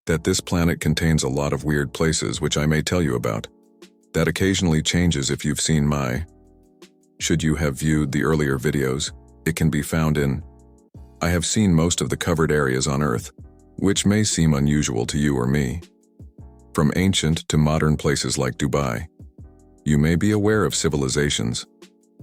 that this planet contains a lot of weird places which I may tell you about. That occasionally changes if you've seen my. Should you have viewed the earlier videos, it can be found in. I have seen most of the covered areas on Earth, which may seem unusual to you or me. From ancient to modern places like Dubai. You may be aware of civilizations,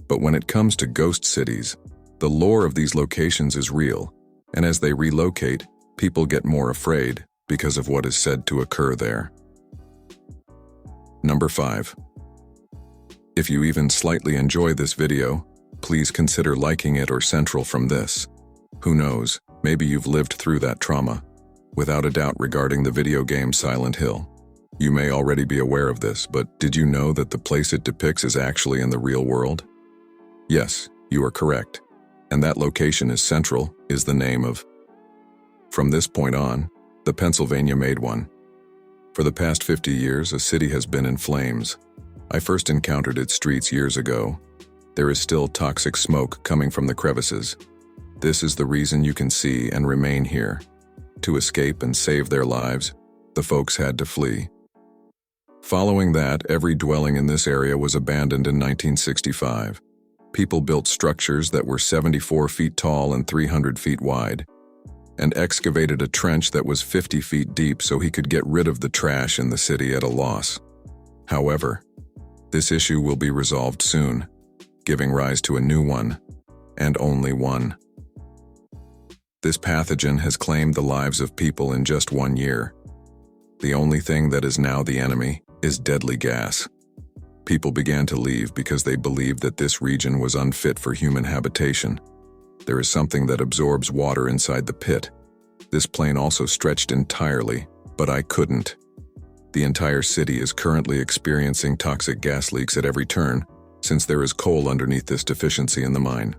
but when it comes to ghost cities, the lore of these locations is real, and as they relocate, people get more afraid because of what is said to occur there. Number 5. If you even slightly enjoy this video, please consider liking it or central from this. Who knows, maybe you've lived through that trauma. Without a doubt regarding the video game Silent Hill. You may already be aware of this, but did you know that the place it depicts is actually in the real world? Yes, you are correct. And that location is Central, is the name of. From this point on, the Pennsylvania made one. For the past 50 years, a city has been in flames. I first encountered its streets years ago. There is still toxic smoke coming from the crevices. This is the reason you can see and remain here. To escape and save their lives, the folks had to flee. Following that, every dwelling in this area was abandoned in 1965. People built structures that were 74 feet tall and 300 feet wide, and excavated a trench that was 50 feet deep so he could get rid of the trash in the city at a loss. However, this issue will be resolved soon, giving rise to a new one, and only one. This pathogen has claimed the lives of people in just 1 year. The only thing that is now the enemy is deadly gas. People began to leave because they believed that this region was unfit for human habitation. There is something that absorbs water inside the pit. This plane also stretched entirely, but I couldn't. The entire city is currently experiencing toxic gas leaks at every turn, since there is coal underneath this deficiency in the mine.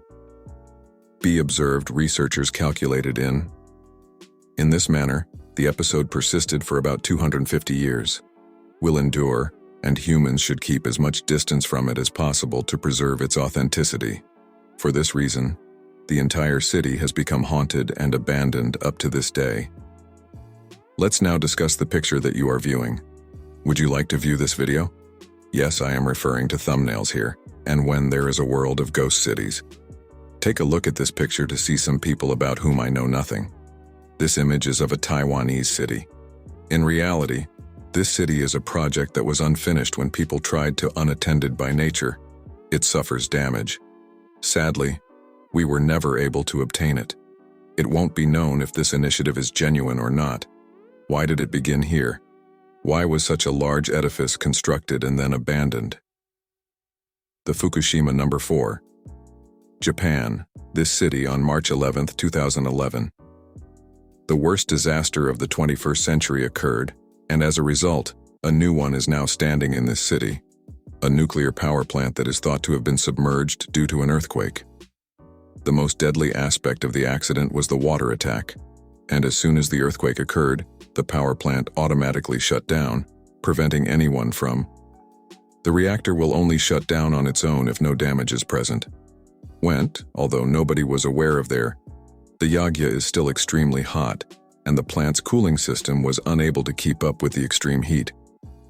Be observed, researchers calculated in this manner, the episode persisted for about 250 years. Will endure, and humans should keep as much distance from it as possible to preserve its authenticity. For this reason, the entire city has become haunted and abandoned up to this day. Let's now discuss the picture that you are viewing. Would you like to view this video? Yes, I am referring to thumbnails here, and when there is a world of ghost cities. Take a look at this picture to see some people about whom I know nothing. This image is of a Taiwanese city. In reality, this city is a project that was unfinished when people tried to unattended by nature. It suffers damage. Sadly, we were never able to obtain it. It won't be known if this initiative is genuine or not. Why did it begin here? Why was such a large edifice constructed and then abandoned? The Fukushima Number 4. Japan, this city on March 11, 2011. The worst disaster of the 21st century occurred, and as a result, a new one is now standing in this city. A nuclear power plant that is thought to have been submerged due to an earthquake. The most deadly aspect of the accident was the water attack, and as soon as the earthquake occurred, the power plant automatically shut down, preventing anyone from. The reactor will only shut down on its own if no damage is present. Although nobody was aware of the Yagya is still extremely hot, and the plant's cooling system was unable to keep up with the extreme heat,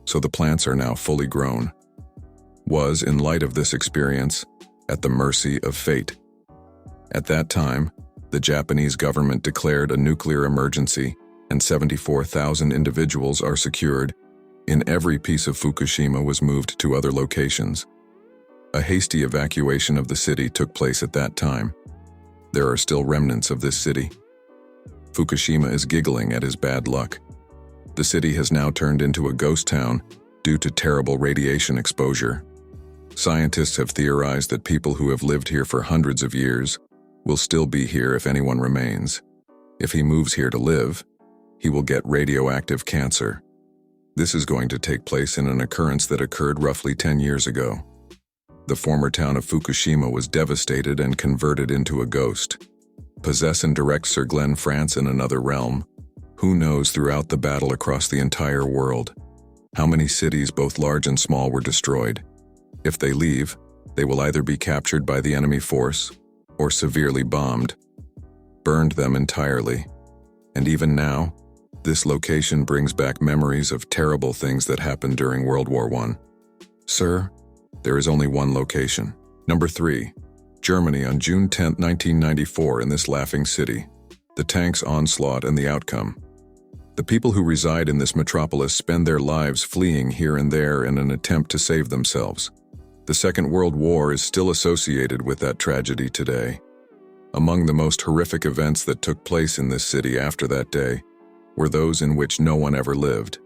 so the plants are now fully grown. Was, in light of this experience, at the mercy of fate. At that time, the Japanese government declared a nuclear emergency, and 74,000 individuals are secured. In every piece of Fukushima was moved to other locations. A hasty evacuation of the city took place at that time. There are still remnants of this city. Fukushima is giggling at his bad luck. The city has now turned into a ghost town due to terrible radiation exposure. Scientists have theorized that people who have lived here for hundreds of years will still be here if anyone remains. If he moves here to live, he will get radioactive cancer. This is going to take place in an occurrence that occurred roughly 10 years ago. The former town of Fukushima was devastated and converted into a ghost. Possess and direct Sir Glenn France in another realm. Who knows throughout the battle across the entire world? How many cities, both large and small, were destroyed? If they leave, they will either be captured by the enemy force or severely bombed. Burned them entirely. And even now, This location brings back memories of terrible things that happened during World War I. Sir, there is only one location. Number 3. Germany on June 10, 1994 in this laughing city. The tank's onslaught and the outcome. The people who reside in this metropolis spend their lives fleeing here and there in an attempt to save themselves. The Second World War is still associated with that tragedy today. Among the most horrific events that took place in this city after that day were those in which no one ever lived.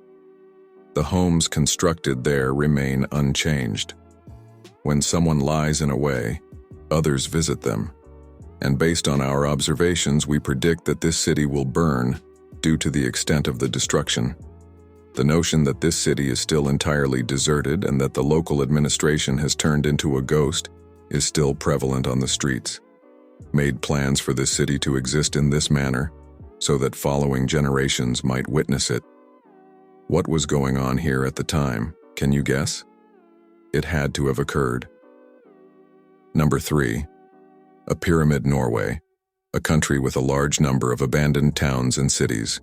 The homes constructed there remain unchanged. When someone lies in a way, others visit them. And based on our observations, we predict that this city will burn due to the extent of the destruction. The notion that this city is still entirely deserted and that the local administration has turned into a ghost is still prevalent on the streets. Made plans for this city to exist in this manner so that following generations might witness it. What was going on here at the time, can you guess? It had to have occurred. Number 3. A pyramid, Norway, a country with a large number of abandoned towns and cities.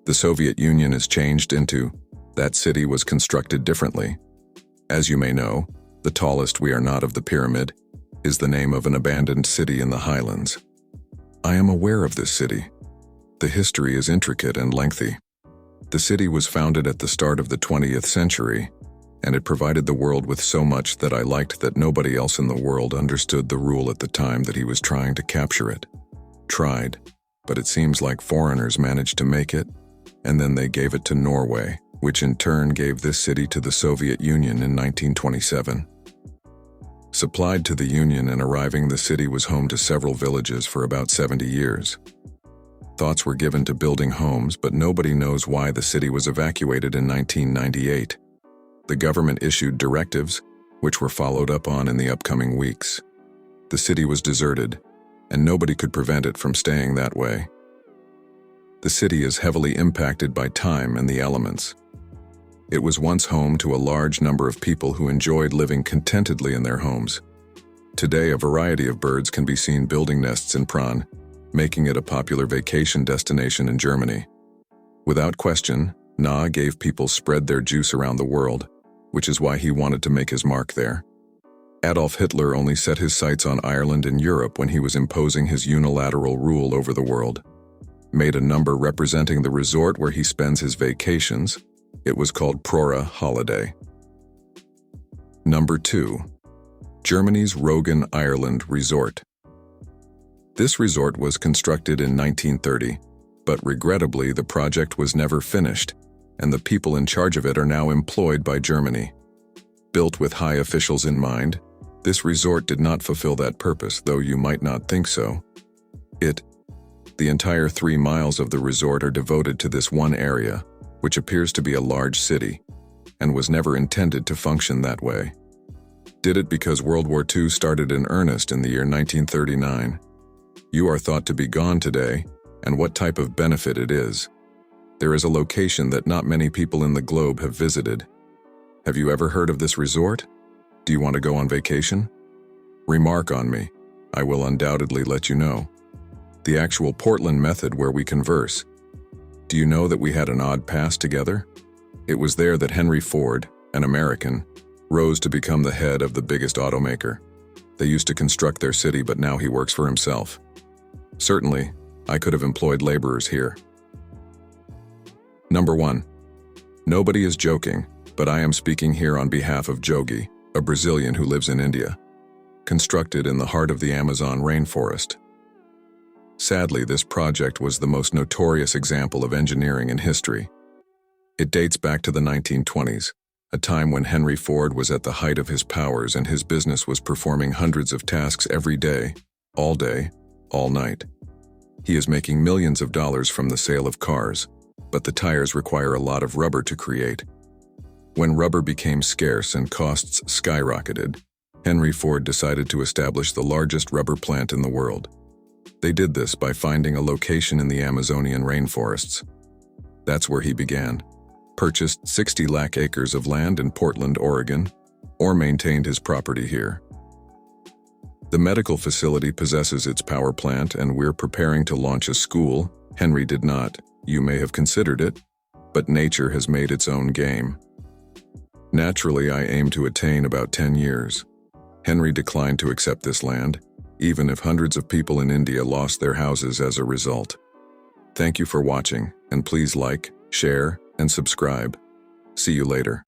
The Soviet Union is changed into, that city was constructed differently. As you may know, the tallest we are not of the pyramid is the name of an abandoned city in the highlands. I am aware of this city. The history is intricate and lengthy. The city was founded at the start of the 20th century, and it provided the world with so much that I liked that nobody else in the world understood the rule at the time that he was trying to capture it. Tried, but it seems like foreigners managed to make it, and then they gave it to Norway, which in turn gave this city to the Soviet Union in 1927. Supplied to the Union and arriving, the city was home to several villages for about 70 years. Thoughts were given to building homes, but nobody knows why the city was evacuated in 1998. The government issued directives, which were followed up on in the upcoming weeks. The city was deserted, and nobody could prevent it from staying that way. The city is heavily impacted by time and the elements. It was once home to a large number of people who enjoyed living contentedly in their homes. Today, a variety of birds can be seen building nests in Prahn, making it a popular vacation destination in Germany. Without question, Na gave people spread their juice around the world, which is why he wanted to make his mark there. Adolf Hitler only set his sights on Ireland and Europe when he was imposing his unilateral rule over the world. Made a number representing the resort where he spends his vacations. It was called Prora Holiday. Number 2. Germany's Roggen Ireland Resort. This resort was constructed in 1930, but regrettably the project was never finished, and the people in charge of it are now employed by Germany. Built with high officials in mind, this resort did not fulfill that purpose, though you might not think so. The entire 3 miles of the resort are devoted to this one area, which appears to be a large city, and was never intended to function that way. Did it because World War II started in earnest in the year 1939. You are thought to be gone today, and what type of benefit it is. There is a location that not many people in the globe have visited. Have you ever heard of this resort? Do you want to go on vacation? Remark on me. I will undoubtedly let you know. The actual Portland method where we converse. Do you know that we had an odd past together? It was there that Henry Ford, an American, rose to become the head of the biggest automaker. They used to construct their city, but now he works for himself. Certainly, I could have employed laborers here. Number 1. Nobody is joking, but I am speaking here on behalf of Jogi, a Brazilian who lives in India. Constructed in the heart of the Amazon rainforest. Sadly, this project was the most notorious example of engineering in history. It dates back to the 1920s, a time when Henry Ford was at the height of his powers and his business was performing hundreds of tasks every day, all night. He is making millions of dollars from the sale of cars, but the tires require a lot of rubber to create. When rubber became scarce and costs skyrocketed, Henry Ford decided to establish the largest rubber plant in the world. They did this by finding a location in the Amazonian rainforests. That's where he began. Purchased 60 lakh acres of land in Portland, Oregon, or maintained his property here. The medical facility possesses its power plant, and we're preparing to launch a school. Henry did not. You may have considered it, but nature has made its own game. Naturally, I aim to attain about 10 years. Henry declined to accept this land, even if hundreds of people in India lost their houses as a result. Thank you for watching, and please like, share, and subscribe. See you later.